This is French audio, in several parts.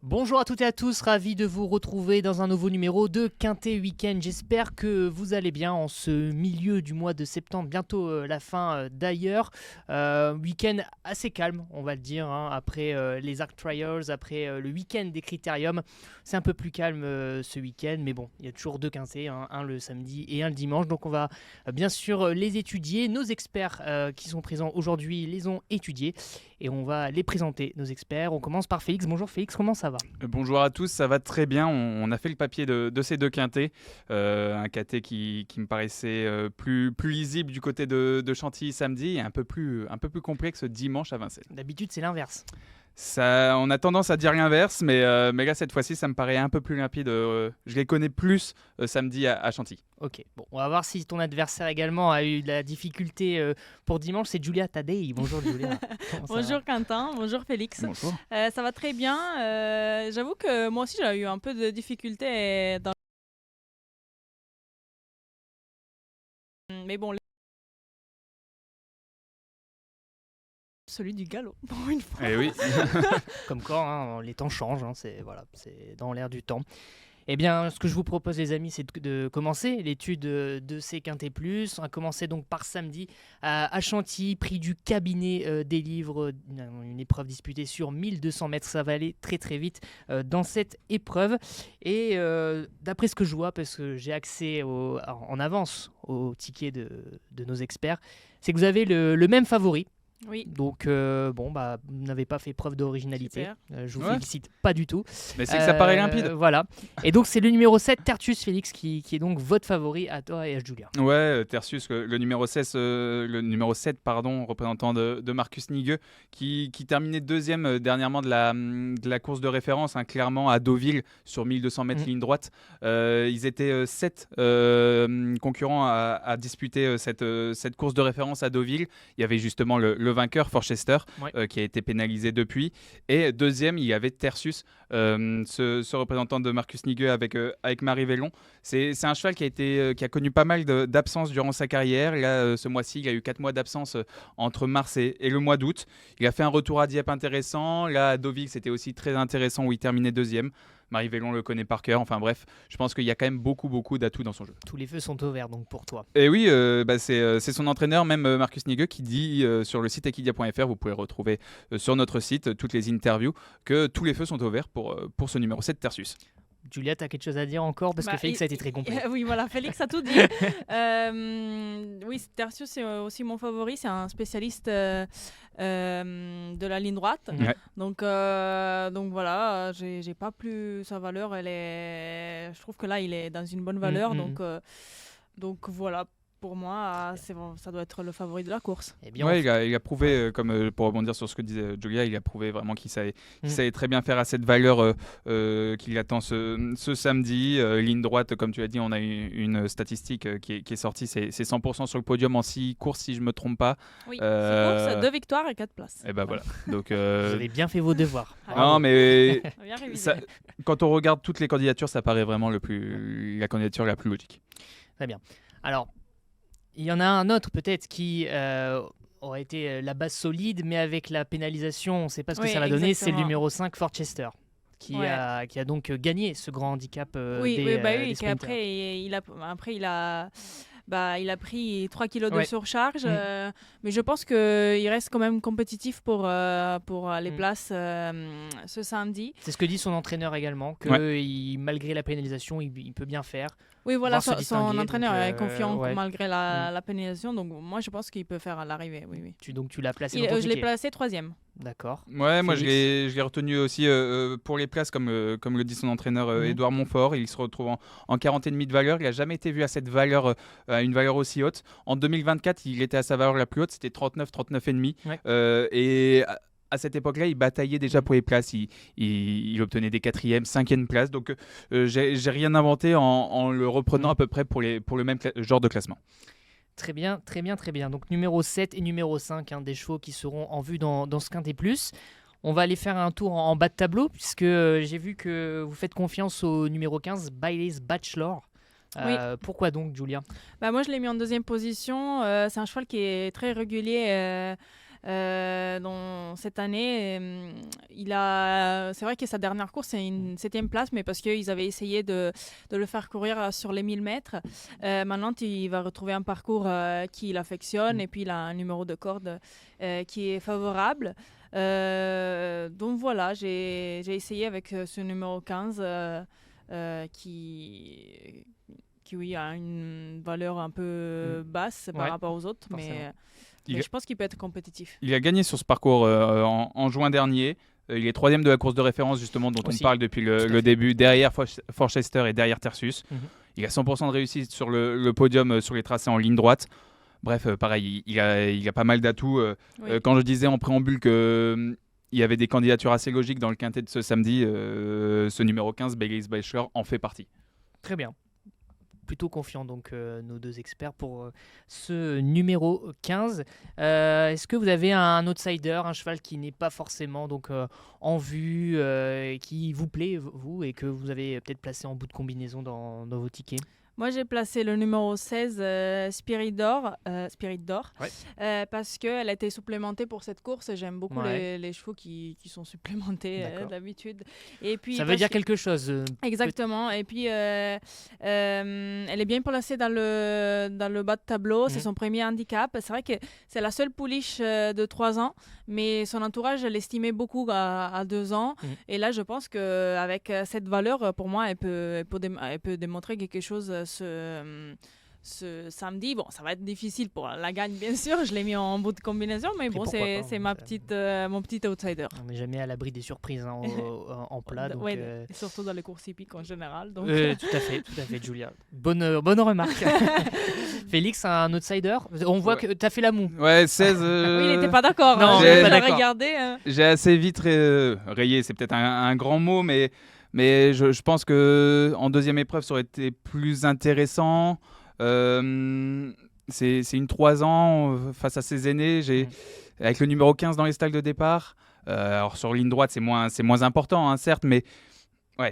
Bonjour à toutes et à tous, ravi de vous retrouver dans un nouveau numéro de Quintet Week-end. J'espère que vous allez bien en ce milieu du mois de septembre, bientôt la fin d'ailleurs. Week-end assez calme, on va le dire, après les Arc Trials, après le week-end des Critériums. C'est un peu plus calme ce week-end, mais bon, il y a toujours deux quintets, un le samedi et un le dimanche. Donc on va bien sûr les étudier. Nos experts qui sont présents aujourd'hui les ont étudiés et on va les présenter, nos experts. On commence par Félix. Bonjour Félix, comment ça va ? Bonjour à tous, ça va très bien. On a fait le papier de ces deux quintets. Un quintet qui me paraissait plus lisible du côté de Chantilly samedi et un peu plus complexe dimanche à Vincennes. D'habitude, c'est l'inverse. On a tendance à dire l'inverse, mais là, cette fois-ci, ça me paraît un peu plus limpide. Je les connais plus samedi à Chantilly. Ok, bon, on va voir si ton adversaire également a eu de la difficulté pour dimanche. C'est Julia Tadei. Bonjour Julia. Bonjour Quentin, bonjour Félix. Bonjour. Ça va très bien. J'avoue que moi aussi j'ai eu un peu de difficulté dans... Mais bon, celui du galop, pour une fois. Eh oui. Comme quoi, les temps changent, c'est dans l'air du temps. Eh bien, ce que je vous propose, les amis, c'est de commencer l'étude de ces Quintet Plus. On va commencer donc par samedi à Chantilly, prix du cabinet des livres, une épreuve disputée sur 1200 mètres. Ça va aller très très vite dans cette épreuve. Et d'après ce que je vois, parce que j'ai accès en avance au ticket de nos experts, c'est que vous avez le même favori. Oui. Donc, vous n'avez pas fait preuve d'originalité. Je vous félicite pas du tout. Mais c'est que ça paraît limpide. Voilà. Et donc, c'est le numéro 7, Tertius Félix, qui est donc votre favori à toi et à Julia. Ouais, Tertius, le numéro 7, représentant de Marcus Nigueux, qui terminait deuxième dernièrement de la course de référence, clairement à Deauville, sur 1200 mètres ligne droite. Ils étaient 7 concurrents à disputer cette course de référence à Deauville. Il y avait justement le vainqueur, Forchester, qui a été pénalisé depuis. Et deuxième, il y avait Tertius, ce représentant de Marcus Nigueux avec Marie Vellon. C'est un cheval qui a connu pas mal d'absences durant sa carrière. Là, ce mois-ci, il a eu 4 mois d'absence entre mars et le mois d'août. Il a fait un retour à Dieppe intéressant. Là, à Deauville, c'était aussi très intéressant où il terminait deuxième. Marie Vellon le connaît par cœur. Enfin bref, je pense qu'il y a quand même beaucoup d'atouts dans son jeu. Tous les feux sont au vert donc pour toi. Et oui, c'est son entraîneur, même Marcus Nigueux, qui dit sur le site equidia.fr, vous pouvez retrouver sur notre site toutes les interviews, que tous les feux sont au vert pour ce numéro 7 Tertius. Julia, tu as quelque chose à dire encore? Parce que Félix a été très complet. Oui, voilà, Félix a tout dit. Oui, Tertius, c'est aussi mon favori. C'est un spécialiste de la ligne droite. Ouais. Donc voilà, j'ai pas plus sa valeur. Je trouve que là, il est dans une bonne valeur. Donc voilà. Pour moi, ça doit être le favori de la course. Eh bien, il a prouvé, pour rebondir sur ce que disait Julia, il a prouvé vraiment qu'il savait très bien faire à cette valeur qu'il attend ce samedi. Ligne droite, comme tu l'as dit, on a une statistique qui est sortie, c'est 100% sur le podium en 6 courses, si je ne me trompe pas. Oui, 6 courses, 2 victoires et 4 places. Et ben voilà. Donc, vous avez bien fait vos devoirs. Non, mais bien quand on regarde toutes les candidatures, ça paraît vraiment la candidature la plus logique. Très bien. Alors, il y en a un autre peut-être qui aurait été la base solide, mais avec la pénalisation, on ne sait pas ce que ça va donner. C'est le numéro 5, Forchester, qui a donc gagné ce grand handicap des sprinters. Après, il a pris 3 kilos de surcharge, mais je pense qu'il reste quand même compétitif pour les places ce samedi. C'est ce que dit son entraîneur également, que malgré la pénalisation, il peut bien faire. Oui, voilà, son entraîneur est confiant malgré la pénalisation, donc moi je pense qu'il peut faire à l'arrivée. Oui. Donc tu l'as placé dans ton ticket. Je l'ai placé 3e. D'accord. Ouais, moi je l'ai retenu aussi pour les places, comme le dit son entraîneur Édouard Montfort. Il se retrouve en 40,5 de valeur. Il n'a jamais été vu à cette valeur, à une valeur aussi haute. En 2024, il était à sa valeur la plus haute, c'était 39,5. Et à cette époque-là, il bataillait déjà pour les places. Il obtenait des 4e, 5e places. Donc, j'ai rien inventé en le reprenant à peu près pour le même genre de classement. Très bien. Donc, numéro 7 et numéro 5, des chevaux qui seront en vue dans ce Quintet Plus. On va aller faire un tour en bas de tableau, puisque j'ai vu que vous faites confiance au numéro 15, Bailey's Bachelor. Pourquoi donc, Julia? Moi, je l'ai mis en 2e position. C'est un cheval qui est très régulier cette année. C'est vrai que sa dernière course, c'est une 7e place, mais parce qu'ils avaient essayé de le faire courir sur les 1000 mètres. Maintenant, il va retrouver un parcours qu'il affectionne et puis il a un numéro de corde qui est favorable. Donc voilà, j'ai essayé avec ce numéro 15 qui oui, a une valeur un peu basse par rapport aux autres, mais je pense qu'il peut être compétitif. Il a gagné sur ce parcours en juin dernier. Il est 3e de la course de référence justement dont on parle depuis le début, derrière Forchester et derrière Tertius. Il a 100% de réussite sur le podium sur les tracés en ligne droite. Bref, pareil, il a pas mal d'atouts. Quand je disais en préambule qu'il y avait des candidatures assez logiques dans le quintet de ce samedi, ce numéro 15, Baylis Bachelor, en fait partie. Très bien. Plutôt confiant donc nos deux experts pour ce numéro 15. Est-ce que vous avez un outsider, un cheval qui n'est pas forcément donc en vue, qui vous plaît vous et que vous avez peut-être placé en bout de combinaison dans vos tickets? Moi, j'ai placé le numéro 16, Spirit d'Or, parce qu'elle a été supplémentée pour cette course. J'aime beaucoup les chevaux qui sont supplémentés d'habitude. Et puis, ça veut dire quelque chose. Exactement. Et puis, elle est bien placée dans le bas de tableau. C'est son premier handicap. C'est vrai que c'est la seule pouliche de 3 ans, mais son entourage l'estimait beaucoup à 2 ans. Et là, je pense qu'avec cette valeur, pour moi, elle peut démontrer quelque chose ce samedi. Bon, ça va être difficile pour la gagne, bien sûr. Je l'ai mis en bout de combinaison, mais bon, c'est mon petit outsider. On n'est jamais à l'abri des surprises en plat. Donc, surtout dans les courses hippiques en général. Donc... tout à fait, Julia. Bonne remarque. Félix, un outsider. On voit que tu as fait la moue. Ouais, 16. Oui, il n'était pas d'accord. Non, j'ai pas d'accord. Regardé. J'ai assez vite rayé, c'est peut-être un grand mot, mais je pense qu'en deuxième épreuve, ça aurait été plus intéressant. C'est une 3 ans face à ses aînés. Avec le numéro 15 dans les stalles de départ. Alors sur ligne droite, c'est moins important, hein, certes, mais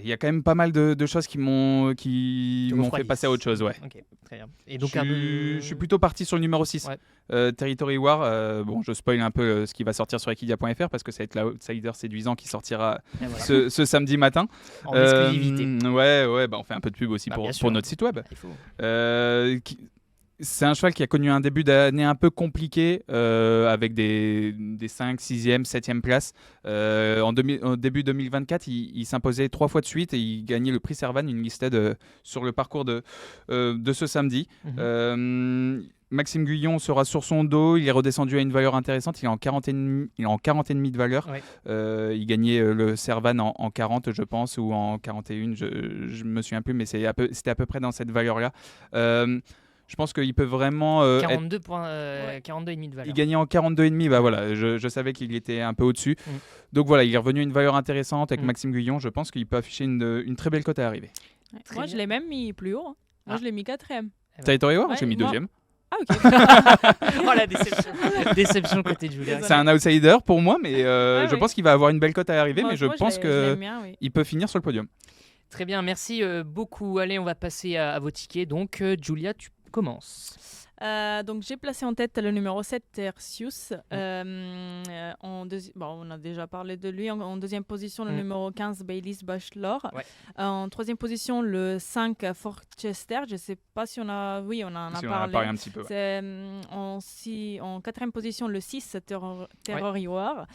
il y a quand même pas mal de choses qui m'ont fait passer à autre chose. Ouais. Okay, très bien. Et donc, je suis plutôt parti sur le numéro 6. Territory War, je spoil un peu ce qui va sortir sur Equidia.fr parce que ça va être l'outsider séduisant qui sortira ce samedi matin. En exclusivité. On fait un peu de pub aussi pour notre site web. C'est un cheval qui a connu un début d'année un peu compliqué avec des 5, 6e, 7e places. Au début 2024, il s'imposait 3 fois de suite et il gagnait le prix Servan, une listed sur le parcours de ce samedi. Maxime Guyon sera sur son dos, il est redescendu à une valeur intéressante, il est en 40,5 de valeur. Il gagnait le Servan en 40 je pense, ou en 41, je me souviens plus, mais c'était à peu près dans cette valeur-là. Je pense qu'il peut vraiment 42,5 de valeur. Il gagnait en 42,5, je savais qu'il était un peu au-dessus. Donc voilà, il est revenu à une valeur intéressante avec Maxime Guyon. Je pense qu'il peut afficher une très belle cote à arriver. Moi, je l'ai même mis plus haut. Moi, je l'ai mis 4e. Territory War, j'ai mis 2e. Ah, ok. Oh, la déception. Déception côté de Julien. C'est un outsider pour moi, mais je pense qu'il va avoir une belle cote à arriver, mais je pense qu'il peut finir sur le podium. Très bien, merci beaucoup. Allez, on va passer à vos tickets. Donc, Julia, tu commences. Donc j'ai placé en tête le numéro 7, Tertius. On a déjà parlé de lui. En deuxième position, le numéro 15, Baylis Bachelor. En troisième position, le 5, Forchester. Je ne sais pas si on en a parlé. On en a parlé un petit peu. En quatrième position, le 6, Terrory War.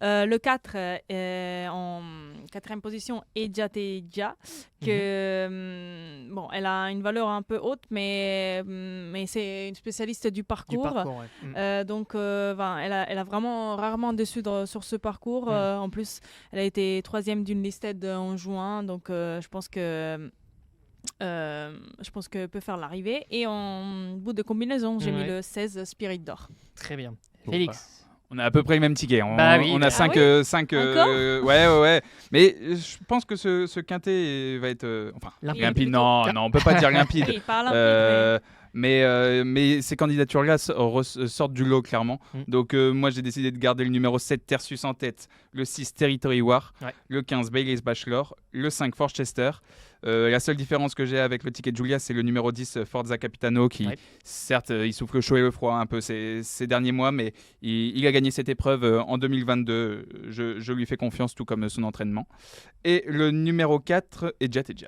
Le 4, en quatrième position, Ejateja. Elle a une valeur un peu haute, mais c'est une spécialiste du parcours. Donc, elle a vraiment rarement déçu sur ce parcours. En plus, elle a été 3e d'une listed en juin. Donc, je pense que peut faire l'arrivée. Et en bout de combinaison, j'ai mis le 16 Spirit d'Or. Très bien. Félix. On a à peu près le même ticket. On a 5. Ouais. Mais je pense que ce quintet va être limpide. Non, on peut pas dire limpide. Mais ces candidatures-là sortent du lot, clairement. Donc, moi, j'ai décidé de garder le numéro 7, Tertius en tête, le 6, Territory War, le 15, Bailey's Bachelor, le 5, Forchester. La seule différence que j'ai avec le ticket de Giulia, c'est le numéro 10, Forza Capitano, qui, certes, il souffle le chaud et le froid un peu ces derniers mois, mais il a gagné cette épreuve en 2022. Je lui fais confiance, tout comme son entraînement. Et le numéro 4 est Jet Edja.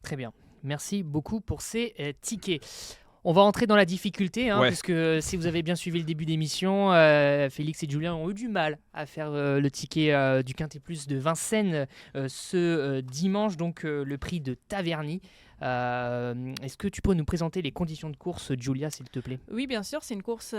Très bien. Merci beaucoup pour ces tickets. On va entrer dans la difficulté, parce que si vous avez bien suivi le début d'émission, Félix et Julien ont eu du mal à faire le ticket du Quintet Plus de Vincennes ce dimanche, donc le prix de Taverny. Est-ce que tu peux nous présenter les conditions de course, Julia, s'il te plaît? Oui, bien sûr, c'est une course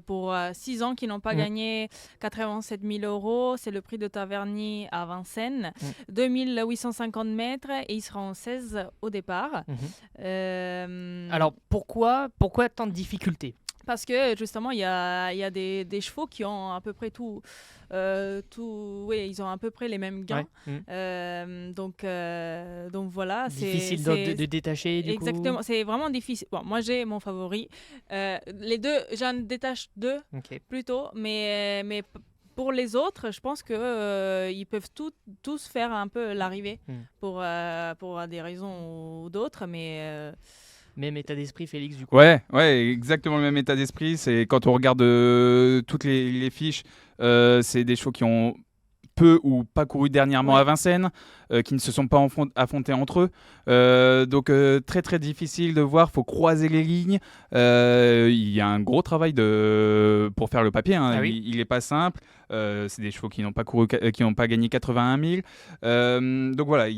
pour 6 ans qui n'ont pas gagné 87 000 €. C'est le prix de Taverny à Vincennes, 2850 mètres, et ils seront 16 au départ. Alors, pourquoi tant de difficultés? Parce que justement, il y a des chevaux qui ont à peu près tout, ils ont à peu près les mêmes gains. Donc voilà. Difficile de détacher, du coup. Exactement, c'est vraiment difficile. Bon, moi, j'ai mon favori. Les deux, j'en détache 2 plutôt, mais pour les autres, je pense que ils peuvent tous faire un peu l'arrivée pour des raisons ou d'autres, mais... Même état d'esprit, Félix, du coup. Ouais, exactement le même état d'esprit. C'est quand on regarde toutes les fiches, c'est des chevaux qui ont peu ou pas couru dernièrement à Vincennes, qui ne se sont pas affrontés entre eux. Donc très très difficile de voir, faut croiser les lignes. Il y a un gros travail pour faire le papier, il n'est pas simple. C'est des chevaux qui n'ont pas couru, qui n'ont pas gagné 81 000. Donc voilà, il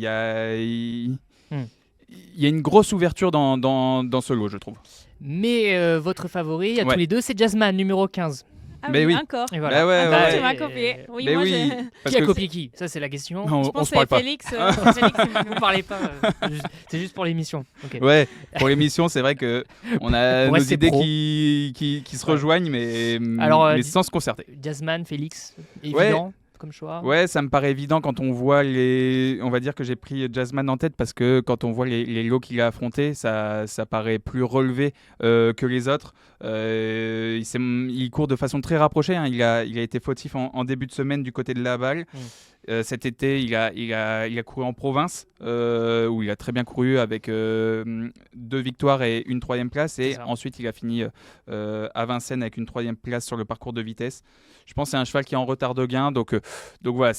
y a une grosse ouverture dans ce lot, je trouve. Mais votre favori à tous les deux, c'est Jasmine, numéro 15. Ah mais oui, encore. Et voilà. Tu m'as copié. Oui, mais moi, oui. Qui a copié qui? Ça, c'est la question. Non, je pense se parle que Félix. Vous ne parlez pas. C'est juste pour l'émission. Okay. Ouais, pour l'émission, c'est vrai qu'on a nos idées qui se rejoignent, mais sans se concerter. Jasmine, Félix, évident. Comme choix. Ouais, ça me paraît évident quand on voit on va dire que j'ai pris Jasmine en tête parce que quand on voit les lots qu'il a affrontés, ça paraît plus relevé que les autres. Il court de façon très rapprochée. Il a été fautif en début de semaine du côté de Laval. Cet été, il a couru en province où il a très bien couru avec 2 victoires et une 3e place. Et ensuite, il a fini à Vincennes avec une 3e place sur le parcours de vitesse. Je pense que c'est un cheval qui est en retard de gain. Donc voilà,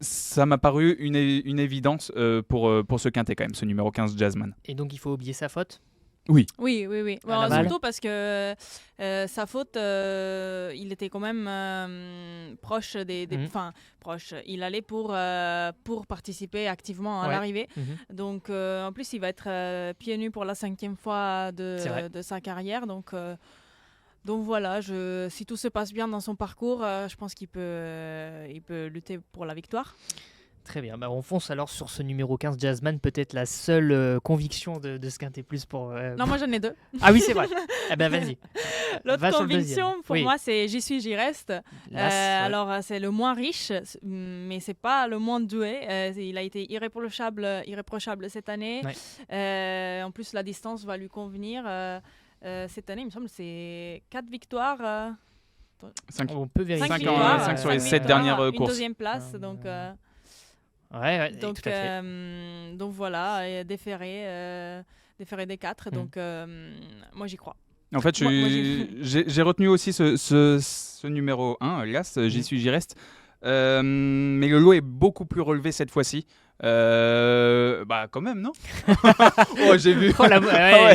ça m'a paru une évidence pour ce quintet quand même, ce numéro 15 Jasmine. Et donc, il faut oublier sa faute? Oui. Bon, surtout parce que sa faute, il était quand même proche proche. Il allait pour participer activement à l'arrivée. Donc, en plus, il va être pieds nus pour la 5e fois de sa carrière. Donc voilà, si tout se passe bien dans son parcours, je pense qu'il peut lutter pour la victoire. Très bien, on fonce alors sur ce numéro 15 Jasmine, peut-être la seule conviction de ce Quintet Plus pour... Non, moi j'en ai 2. Ah oui, c'est vrai. Vas-y. L'autre conviction pour moi, c'est J'y suis, j'y reste. Alors c'est le moins riche, mais c'est pas le moins doué. Il a été irréprochable cette année. En plus, la distance va lui convenir. Cette année, il me semble, c'est 4 victoires. 5. On peut vérifier. 5 sur les 7 dernières courses. Une 2e place, donc... donc, tout à fait. Donc voilà, déféré des 4. Donc moi j'y crois. En fait, j'ai retenu aussi ce numéro 1, l'As, J'y suis, j'y reste. Mais le lot est beaucoup plus relevé cette fois-ci. Quand même, non? J'ai vu.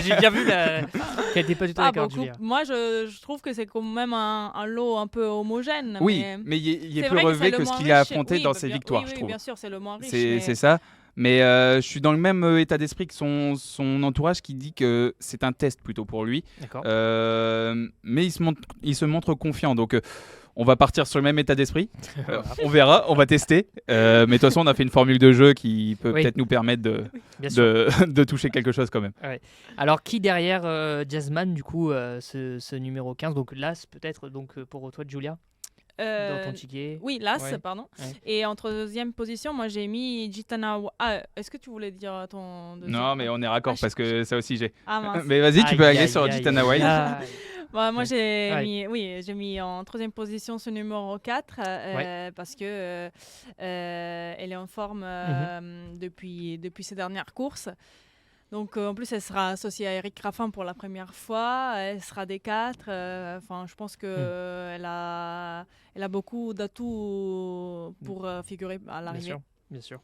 J'ai bien vu qu'elle n'était pas du tout d'accord. Moi, je trouve que c'est quand même un lot un peu homogène. Oui, mais il est plus relevé que ce qu'il a affronté dans ses victoires, je trouve. Bien sûr, c'est le moins riche. C'est ça. Mais je suis dans le même état d'esprit que son entourage qui dit que c'est un test plutôt pour lui. D'accord. Mais il se montre confiant. Donc, on va partir sur le même état d'esprit. On verra, on va tester. Mais de toute façon, on a fait une formule de jeu qui peut peut-être nous permettre de toucher quelque chose quand même. Ouais. Alors, qui derrière Jasmine, du coup, ce numéro 15? Donc là, peut-être pour toi, Julia? dans ton ticket. Oui, l'As, Ouais. pardon. Ouais. Et en troisième position, moi j'ai mis Gitana. Est-ce que tu voulais dire ton deuxième? Non, mais on est raccord parce que ça aussi j'ai. Ah mince. Mais vas-y, tu peux Aïe, aller aïe, sur aïe, Gitana aïe, Wild. aïe. Moi, Ouais. j'ai mis en troisième position ce numéro 4 parce que elle est en forme depuis ses dernières courses. Donc, en plus, elle sera associée à Eric Raffin pour la première fois. Elle sera des 4. Enfin, je pense qu'elle a beaucoup d'atouts pour figurer à l'arrivée. Bien sûr.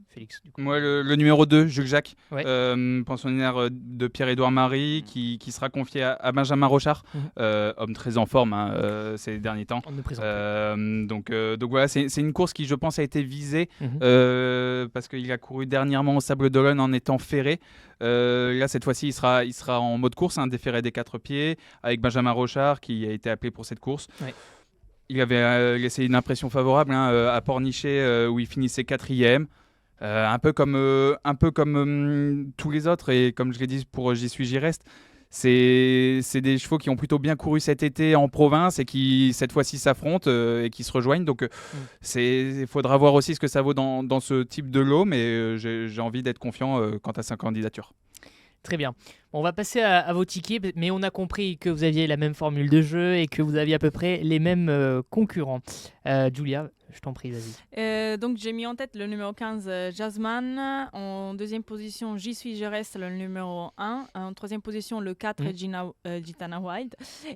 Félix, du coup. Moi, le numéro 2, Jules Jacques, Ouais. pensionnaire de Pierre-Édouard Marie, qui sera confié à Benjamin Rochard, homme très en forme ces derniers temps. On ne présente plus. Donc voilà, c'est une course qui, je pense, a été visée parce qu'il a couru dernièrement au Sable d'Olonne en étant ferré. Là, cette fois-ci, il sera en mode course, déferré des 4 pieds, avec Benjamin Rochard qui a été appelé pour cette course. Ouais. Il avait laissé une impression favorable à Pornichet où il finissait 4e. Un peu comme tous les autres, et comme je l'ai dit pour J'y suis, j'y reste, c'est des chevaux qui ont plutôt bien couru cet été en province et qui cette fois-ci s'affrontent et qui se rejoignent. Donc il faudra voir aussi ce que ça vaut dans ce type de lot, mais j'ai envie d'être confiant quant à sa candidature. Très bien. Bon, on va passer à vos tickets, mais on a compris que vous aviez la même formule de jeu et que vous aviez à peu près les mêmes concurrents. Julia, je t'en prie, vas-y. Donc j'ai mis en tête le numéro 15, Jasmine. En deuxième position, J'y suis, je reste, le numéro 1. En troisième position, le 4, Gitana Wild.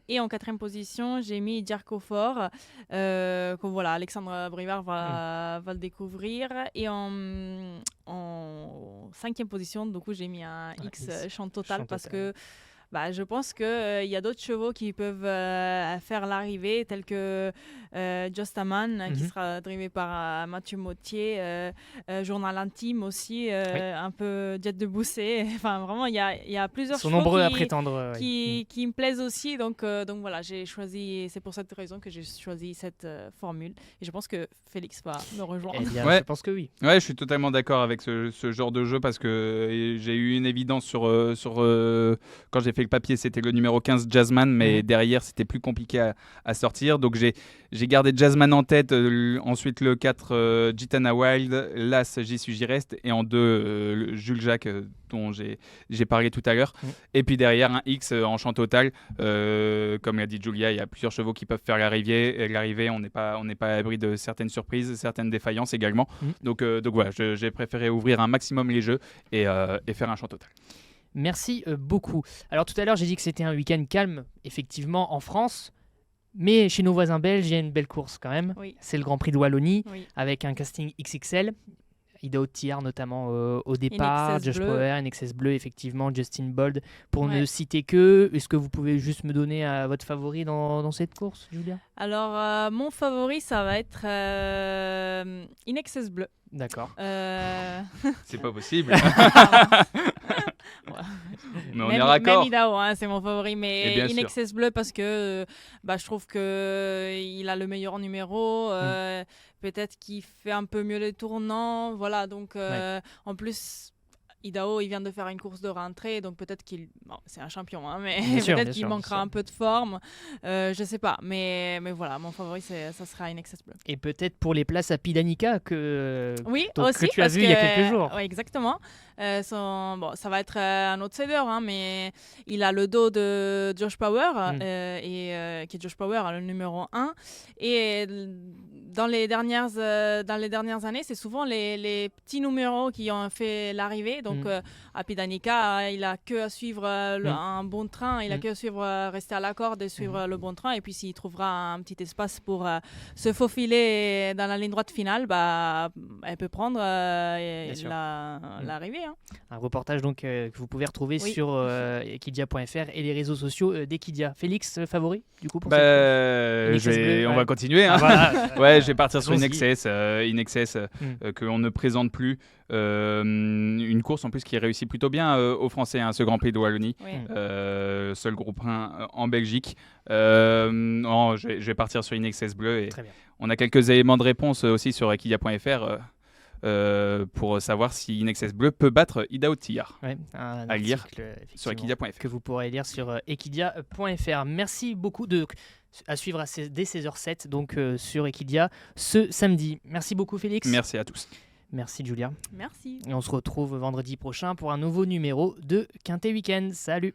Et en quatrième position, j'ai mis Jarko Fort, que voilà, Alexandre Brivard va le découvrir. Et en cinquième position, du coup, j'ai mis un X Chant Total parce que je pense qu'il y a d'autres chevaux qui peuvent faire l'arrivée, tels que Jostaman, qui sera drivé par Mathieu Mottier, Journal Intime aussi, un peu Jet de Bousset. Enfin, vraiment, il y a plusieurs chevaux nombreux à prétendre, qui me plaisent aussi. Donc voilà, c'est pour cette raison que j'ai choisi cette formule. Et je pense que Félix va me rejoindre. Eh bien, Ouais. je pense que oui. Ouais, je suis totalement d'accord avec ce genre de jeu parce que j'ai eu une évidence sur quand j'ai fait le papier, c'était le numéro 15 Jasmine, mais derrière c'était plus compliqué à sortir. Donc j'ai gardé Jasmine en tête, ensuite le 4 Gitana Wild, l'As J'y suis, j'y reste, et en 2 Jules Jacques dont j'ai parlé tout à l'heure. Et puis derrière un X en Chant Total. Comme l'a dit Julia, il y a plusieurs chevaux qui peuvent faire l'arrivée. On n'est pas à l'abri de certaines surprises, certaines défaillances également. Donc voilà, j'ai préféré ouvrir un maximum les jeux et faire un Chant Total. Merci beaucoup. Alors tout à l'heure, j'ai dit que c'était un week-end calme, effectivement, en France. Mais chez nos voisins belges, il y a une belle course quand même. Oui. C'est le Grand Prix de Wallonie, Oui. avec un casting XXL. Ida Otiar notamment au départ, Josh Power, NXS Bleu, effectivement, Justin Bold, pour ne citer que. Est-ce que vous pouvez juste me donner votre favori dans cette course, Julia ? Alors, mon favori, ça va être NXS Bleu. D'accord. C'est pas possible. Ouais. Mais on est raccord. Même Idaho, c'est mon favori, mais NXS Bleu parce que je trouve qu'il a le meilleur numéro. Peut-être qu'il fait un peu mieux les tournants. Voilà, donc en plus, Idaho, il vient de faire une course de rentrée, donc peut-être c'est un champion, mais peut-être qu'il manquera un peu de forme. Je sais pas, mais voilà, mon favori, ça sera NXS Bleu. Et peut-être pour les places à Pidanica que tu as vu il y a quelques jours. Oui, exactement. Ça va être un outsider, mais il a le dos de Josh Power, qui est Josh Power, le numéro 1. Et dans les dernières années, c'est souvent les petits numéros qui ont fait l'arrivée. Donc à Pidanica, il a que à suivre un bon train, il a que à suivre, rester à la corde et suivre le bon train. Et puis s'il trouvera un petit espace pour se faufiler dans la ligne droite finale, elle peut prendre l'arrivée. Un reportage donc que vous pouvez retrouver sur equidia.fr et les réseaux sociaux d'Equidia. Félix, favori du coup pour cette course on va continuer. Ouais, je vais partir sur InXS qu'on ne présente plus. Une course en plus qui réussit plutôt bien aux Français, ce Grand Prix de Wallonie. Seul groupe 1 en Belgique. Je vais partir sur InXS Bleu. Et très bien. On a quelques éléments de réponse aussi sur equidia.fr. pour savoir si Inexcess Bleu peut battre Ida Ottillard. Ouais, un à lire article, sur effectivement, equidia.fr. que vous pourrez lire sur equidia.fr. Merci beaucoup à suivre dès 16h07 donc sur Equidia ce samedi. Merci beaucoup Félix. Merci à tous. Merci Julia. Merci. Et on se retrouve vendredi prochain pour un nouveau numéro de Quintet Week-end. Salut.